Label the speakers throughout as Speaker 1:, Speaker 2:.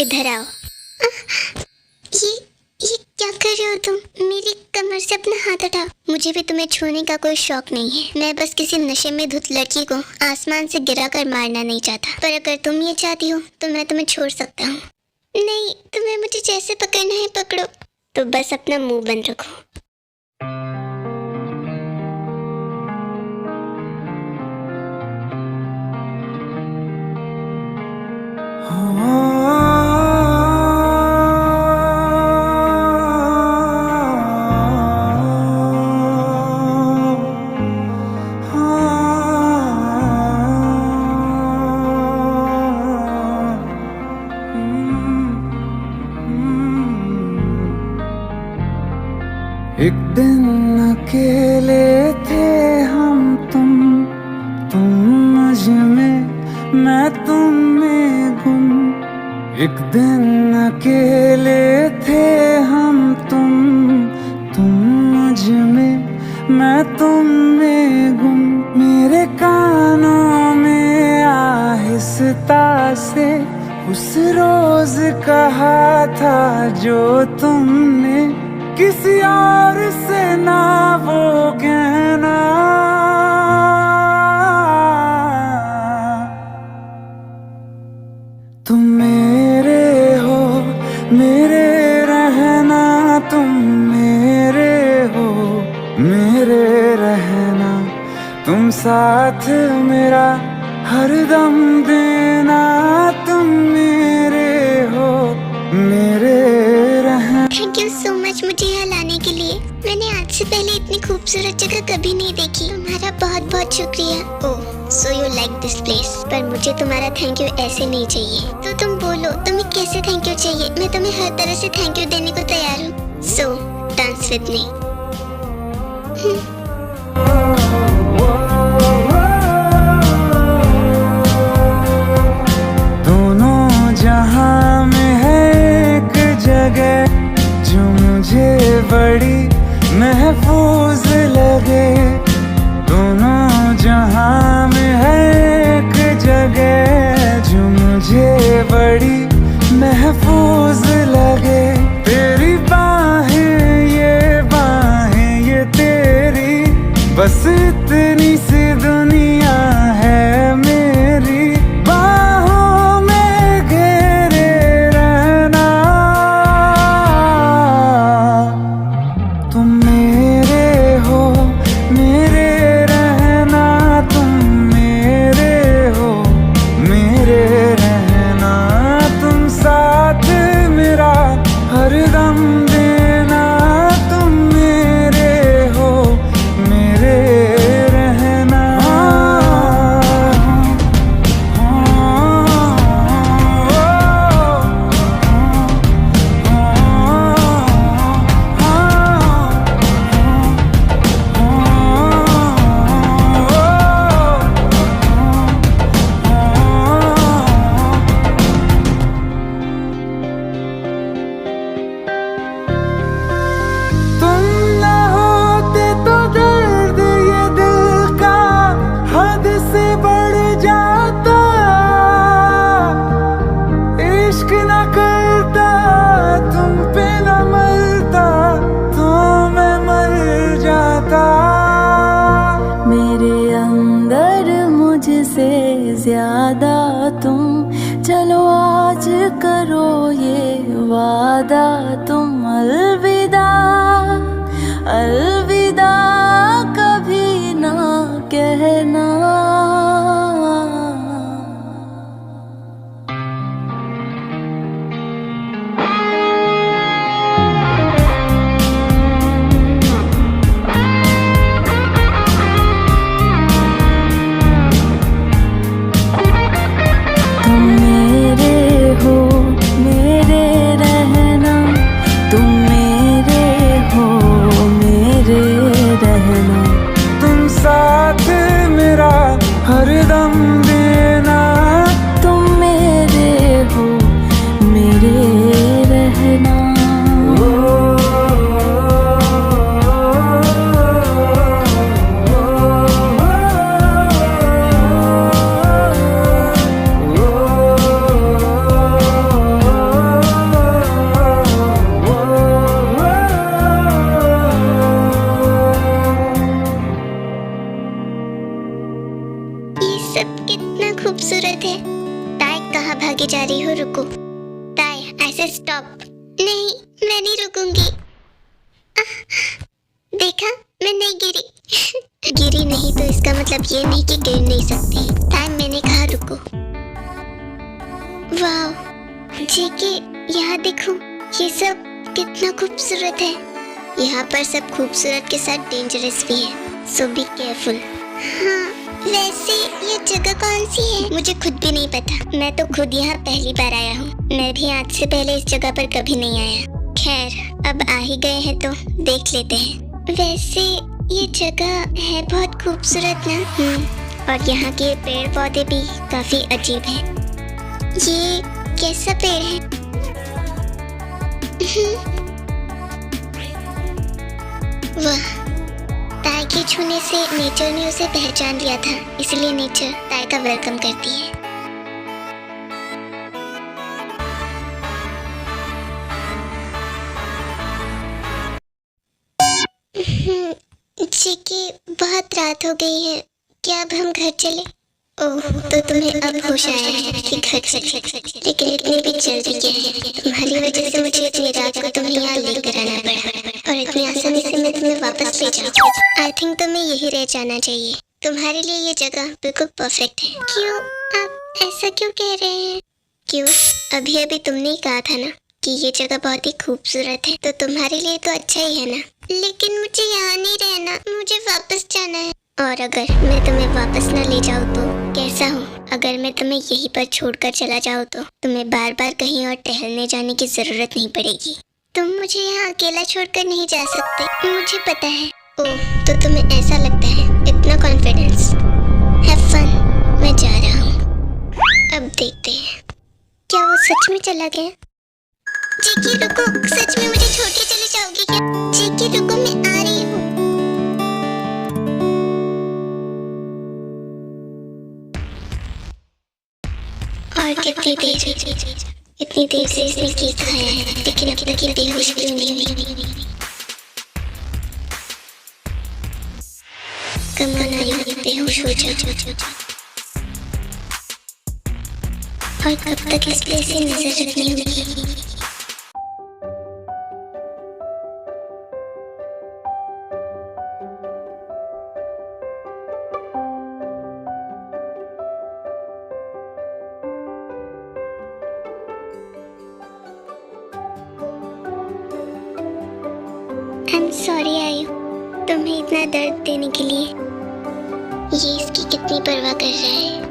Speaker 1: इधर आओ। ये क्या कर रहे हो तुम? मेरी कमर से अपना हाथ हटाओ। मुझे भी तुम्हें छूने का कोई शौक नहीं है। मैं बस किसी नशे में धुत लड़की को आसमान से गिरा कर मारना नहीं चाहता। पर अगर तुम ये चाहती हो तो मैं तुम्हें छोड़ सकता हूँ। नहीं, तुम्हें मुझे जैसे पकड़ना है पकड़ो। तो बस अपना मुंह बंद रखो।
Speaker 2: एक दिन अकेले थे हम तुम मुझ में, मैं तुम में गुम। एक दिन अकेले थे हम तुम मुझ में, मैं तुम में गुम। मेरे कानों में आहिस्ता से उस रोज कहा था जो तुमने किसी और से ना वो कहना। तुम मेरे हो, मेरे रहना। तुम मेरे हो, मेरे रहना। तुम साथ मेरा हरदम देना। तुम मेरे हो, मेरे रहना।
Speaker 1: थैंक यू सो मच मुझे यहाँ लाने के लिए। मैंने आज से पहले इतनी खूबसूरत जगह कभी नहीं देखी। तुम्हारा बहुत बहुत शुक्रिया। Oh, so you like this place. पर मुझे तुम्हारा थैंक यू ऐसे नहीं चाहिए। तो तुम बोलो, तुम्हें कैसे थैंक यू चाहिए? मैं तुम्हें हर तरह से थैंक यू देने को तैयार हूँ। सो डांस विद मी।
Speaker 2: दोनों जहां में है एक जगह जो मुझे बड़ी महफूज लगे। दोनों जहां में है एक जगह जो मुझे बड़ी महफूज लगे। तेरी बाहें ये तेरी, बस इतनी सी दुनिया है मेरी। बाहों में घेरे रहना। तुम मेरे हो, मेरे रहना। तुम मेरे हो, मेरे रहना। तुम साथ मेरा हरदम देना। तुम मेरे हो, मेरे रहना। तुम न होते तो दर्द ये दिल का हद से बढ़ जाता। इश्क न करता, तुम पे न मरता, तो मैं मर जाता।
Speaker 3: मेरे अंदर मुझसे ज्यादा तुम, चलो आज करो ये वादा। तुम अलविदा, अलविदा कभी ना कहना। तुम मेरे हो, मेरे रहना। तुम मेरे
Speaker 1: गिरूंगी। देखा, मैं नहीं गिरी। गिरी नहीं तो इसका मतलब ये नहीं कि गिर नहीं सकती। टाइम मैंने कहा रुको। वाह जेके, यहाँ देखो, ये सब कितना खूबसूरत है। यहाँ पर सब खूबसूरत के साथ डेंजरस भी है, सो बी केयरफुल। हाँ, वैसे ये जगह कौन सी है? मुझे खुद भी नहीं पता। मैं तो खुद यहाँ पहली बार आया हूँ। मैं भी आज से पहले इस जगह पर कभी नहीं आया। खैर, अब आ ही गए हैं तो देख लेते हैं। वैसे ये जगह है बहुत खूबसूरत ना। और यहाँ के पेड़ पौधे भी काफी अजीब हैं। ये कैसा पेड़ है? वाह, ताई के छूने से नेचर ने उसे पहचान लिया था, इसलिए नेचर ताई का वेलकम करती है। जेके, बहुत रात हो गई है, क्या अब हम घर चले? ओह, तो तुम्हें अब होश आया है कि घर चले, लेकिन इतनी भी जल्दी क्या है? तुम्हारी वजह से मुझे इतनी रात को तुम्हें यहाँ लेकर आना पड़ा, और इतनी आसानी से मैं तुम्हें वापस ले जाऊँ। आई थिंक तुम्हें यही रह जाना चाहिए। तुम्हारे लिए ये जगह बिल्कुल परफेक्ट है। क्यों, आप ऐसा क्यों कह रहे हैं? क्यों, अभी अभी तुमने ही कहा था ना कि ये जगह बहुत ही खूबसूरत है, तो तुम्हारे लिए तो अच्छा ही है ना। लेकिन मुझे यहाँ नहीं रहना, मुझे वापस जाना है। और अगर मैं तुम्हें वापस न ले जाऊँ तो कैसा हो? अगर मैं तुम्हें यहीं पर छोड़कर चला जाऊँ तो तुम्हें बार बार कहीं और टहलने जाने की जरूरत नहीं पड़ेगी। तुम मुझे यहाँ अकेला छोड़कर नहीं जा सकते, मुझे पता है। ओह, तो तुम्हें ऐसा लगता है? इतना कॉन्फिडेंस। हैव फन, मैं जा रहा हूँ। अब देखते हैं, क्या वो सच में चला गया? जेके रुको, सच में मुझे छोड़ के चले जाओगे क्या? जेके रुको, मैं आ रही हूँ। और कितनी देर से इसने केक खाया है, लेकिन अब तक ये बेहोश क्यों नहीं हुई? कम ऑन आयु, बेहोश हो जाओ। और कब तक इस प्लेस से नजर रखनी होगी? सॉरी आयु, तुम्हें इतना दर्द देने के लिए। ये इसकी कितनी परवाह कर रहा है,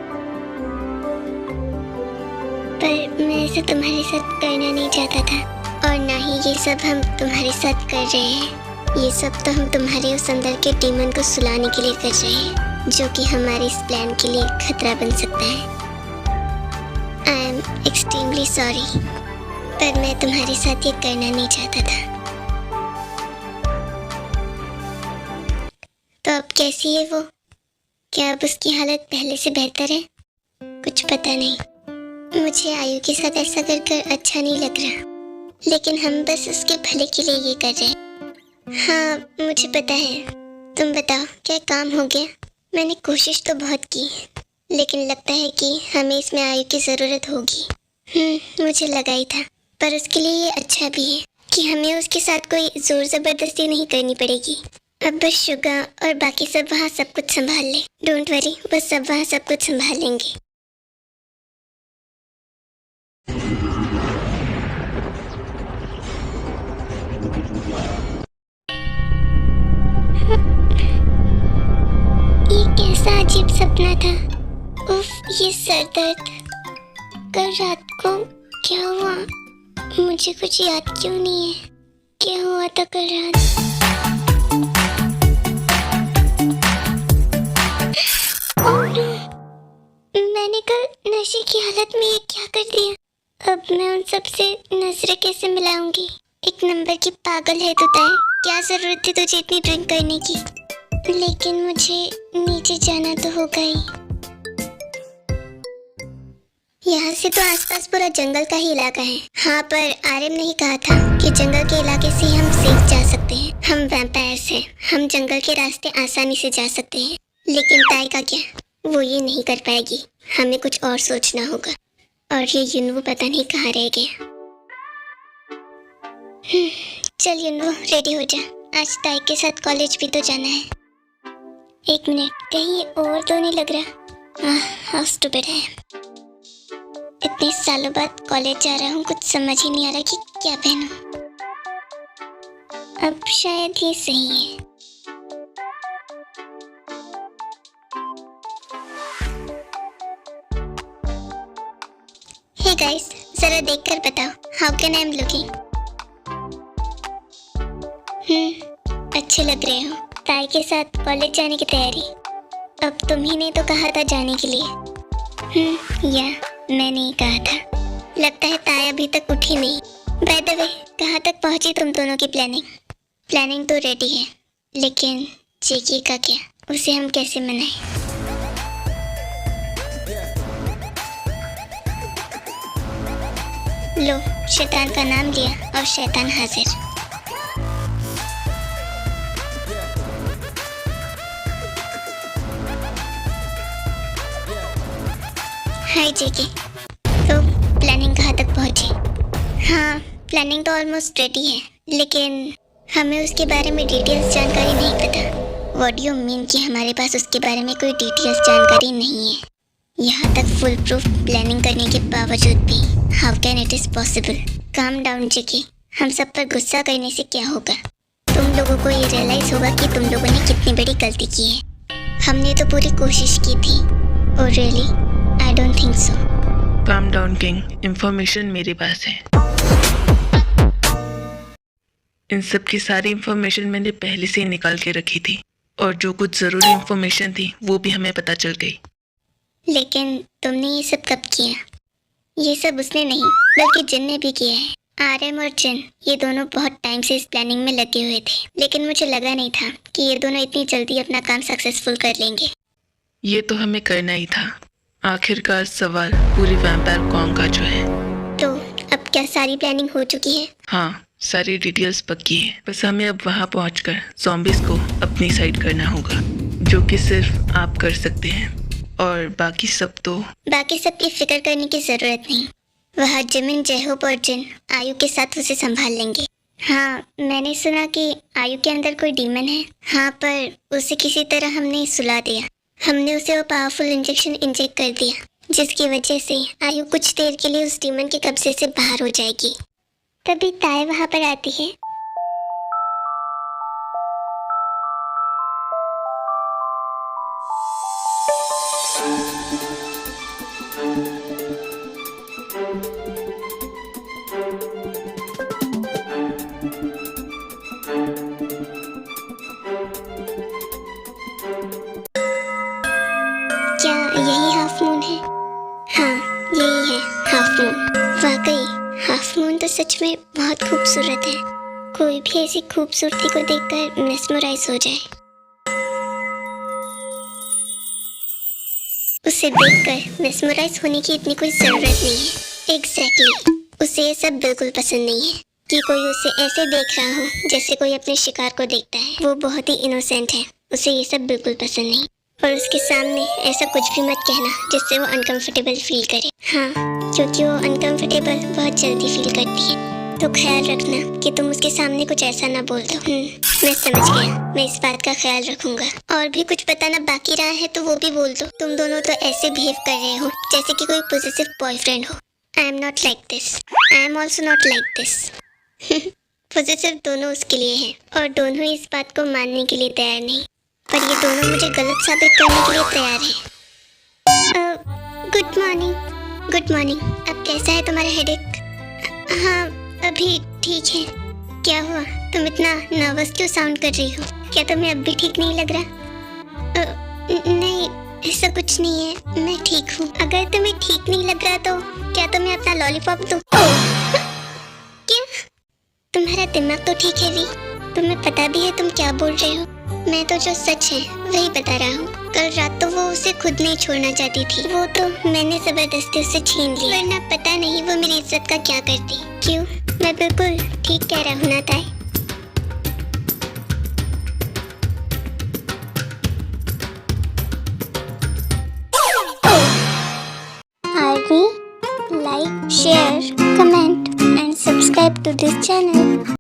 Speaker 1: पर मैं ऐसा तुम्हारे साथ करना नहीं चाहता था, और ना ही ये सब हम तुम्हारे साथ कर रहे हैं। ये सब तो हम तुम्हारे उस अंदर के डीमन को सुलाने के लिए कर रहे हैं, जो कि हमारे इस प्लान के लिए खतरा बन सकता है। आई एम एक्सट्रीमली सॉरी, पर मैं तुम्हारे साथ ये करना नहीं चाहता था। तो अब कैसी है वो? क्या अब उसकी हालत पहले से बेहतर है? कुछ पता नहीं। मुझे आयु के साथ ऐसा कर अच्छा नहीं लग रहा, लेकिन हम बस उसके भले के लिए ये कर रहे हैं। हाँ, मुझे पता है। तुम बताओ, क्या काम हो गया? मैंने कोशिश तो बहुत की, लेकिन लगता है कि हमें इसमें आयु की ज़रूरत होगी। मुझे लगा ही था, पर उसके लिए ये अच्छा भी है कि हमें उसके साथ कोई ज़ोर ज़बरदस्ती नहीं करनी पड़ेगी। अब बस शुगा और बाकी सब वहाँ सब कुछ संभाल ले। डोंट वरी, बस सब वहाँ सब कुछ संभाल लेंगे। ये कैसा अजीब सपना था। उफ, ये सर दर्द। कल रात को क्या हुआ? मुझे कुछ याद क्यों नहीं है? क्या हुआ था कल रात? मैंने कल नशे की हालत में ये क्या कर दिया? अब मैं उन सब से नजरें कैसे मिलाऊंगी? एक नंबर की पागल है तो तय। क्या जरूरत थी तुझे इतनी ड्रिंक करने की? लेकिन मुझे नीचे जाना तो होगा ही। यहाँ से तो आसपास पूरा जंगल का ही इलाका है। हाँ, पर आर्यन ने ही कहा था कि जंगल के इलाके से हम सेफ जा सकते हैं। हम वैम्पायर्स हैं, हम जंगल के रास्ते आसानी से जा सकते हैं। लेकिन ताई का क्या? वो ये नहीं कर पाएगी। हमें कुछ और सोचना होगा। और ये युनवू पता नहीं कहाँ रह गया। चल यूनो रेडी हो जा, आज ताई के साथ कॉलेज भी तो जाना है। एक मिनट, कहीं ये ओवर तो नहीं लग रहा? हाउ स्टूपिड है। इतने सालों बाद कॉलेज जा रहा हूँ, कुछ समझ ही नहीं आ रहा कि क्या पहनूं। अब शायद ये सही है। हे गाइस, जरा देखकर बताओ, how can I am looking? अच्छे लग रहे हो। ताई के साथ कॉलेज जाने की तैयारी? अब तुम ही ने तो कहा था जाने के लिए। या मैंने ही कहा था। लगता है ताई अभी तक उठी नहीं। बाय द वे, कहाँ तक पहुंची तुम दोनों की प्लानिंग? प्लानिंग तो रेडी है, लेकिन जेकी का क्या? उसे हम कैसे मनाएं? लो, शैतान का नाम लिया और शैतान हाजिर। हाय जेके, तो प्लानिंग कहाँ तक पहुंची? हाँ, प्लानिंग तो ऑलमोस्ट रेडी है, लेकिन हमें उसके बारे में डिटेल्स जानकारी नहीं पता। व्हाट डू यू मीन कि हमारे पास उसके बारे में कोई डिटेल्स जानकारी नहीं है? यहाँ तक फुल प्रूफ प्लानिंग करने के बावजूद भी how can it is possible? Calm down JK, हम सब पर गुस्सा करने से क्या होगा? तुम लोगों को ये रियलाइज होगा कि तुम लोगों ने कितनी बड़ी गलती की है। हमने तो पूरी कोशिश की थी। और really I don't think so.
Speaker 4: Calm down king, information मेरे पास है। इन सब की सारी इंफॉर्मेशन मैंने पहले से ही निकाल के रखी थी, और जो कुछ ज़रूरी इंफॉर्मेशन थी वो भी हमें पता चल गई।
Speaker 1: लेकिन तुमने ये सब कब किया? ये सब उसने नहीं, बल्कि जिन ने भी किया है। आरएम और जिन, ये दोनों बहुत टाइम से इस प्लानिंग में लगे हुए थे, लेकिन मुझे लगा नहीं था कि ये दोनों इतनी जल्दी अपना काम सक्सेसफुल कर लेंगे।
Speaker 4: ये तो हमें करना ही था। आखिरकार सवाल पूरी वैम्पायर कॉन्ग का जो है।
Speaker 1: तो अब क्या सारी प्लानिंग हो चुकी है?
Speaker 4: हाँ, सारी डिटेल्स पक्की है। बस हमें अब वहाँ पहुँचकर ज़ॉम्बिस को अपनी साइड करना होगा, जो कि सिर्फ आप कर सकते हैं, और बाकी सब
Speaker 1: की फिक्र करने की जरूरत नहीं। वह जिमिन, जयहोप और जिन आयु के साथ उसे संभाल लेंगे। हाँ, मैंने सुना कि आयु के अंदर कोई डीमन है। हाँ, पर उसे किसी तरह हमने सुला दिया। हमने उसे वो पावरफुल इंजेक्शन इंजेक्ट कर दिया, जिसकी वजह से आयु कुछ देर के लिए उस डीमन के कब्जे से बाहर हो जाएगी। तभी ताई वहाँ पर आती है। क्या यही हाफ मून है? हाँ, यही है हाफ मून। वाकई हाफ मून तो सच में बहुत खूबसूरत है। कोई भी ऐसी खूबसूरती को देखकर मेस्मराइज हो जाए। उसे देखकर मेस्मराइज होने की इतनी कोई जरूरत नहीं है। एग्जैक्टली, उसे ये सब बिल्कुल पसंद नहीं है कि कोई उसे ऐसे देख रहा हो जैसे कोई अपने शिकार को देखता है। वो बहुत ही इनोसेंट है, उसे ये सब बिल्कुल पसंद नहीं। और उसके सामने ऐसा कुछ भी मत कहना जिससे वो अनकंफर्टेबल फील करे। हाँ, क्योंकि वो अनकंफर्टेबल बहुत जल्दी फील करती है। तो ख्याल रखना कि तुम उसके सामने कुछ ऐसा ना बोल दो। मैं समझ गया, मैं इस बात का ख्याल रखूंगा। और भी कुछ बताना बाकी रहा है तो वो भी बोल दो। तुम दोनों तो ऐसे बिहेव कर रहे हो जैसे कि कोई पॉजिटिव बॉयफ्रेंड हो। I am not like this, I am also not like this. Positive दोनों उसके लिए है, और दोनों ही इस बात को मानने के लिए तैयार नहीं। पर ये दोनों मुझे गलत साबित करने के लिए तैयार हैं। Good morning. Good morning. अब कैसा है तुम्हारा हेडेक? हाँ, अभी ठीक है। क्या हुआ, तुम इतना नर्वस क्यों साउंड कर रही हो? क्या तुम्हें अब भी ठीक नहीं लग रहा? नहीं, ऐसा कुछ नहीं है, मैं ठीक हूँ। अगर तुम्हें ठीक नहीं लग रहा तो क्या तुम्हें अपना लॉलीपॉप दूँ? क्या? तुम्हारा दिमाग तो ठीक है वी? तुम्हें पता भी है तुम क्या बोल रहे हो? मैं तो जो सच है वही बता रहा हूँ। कल रात तो वो उसे खुद नहीं छोड़ना चाहती थी, वो तो मैंने जबरदस्ती उससे छीन ली, वरना पता नहीं वो मेरी इज्जत का क्या करती। क्यों, मैं बिल्कुल ठीक कह रहा हूँ ना ताई? Like, share, comment and subscribe to this channel.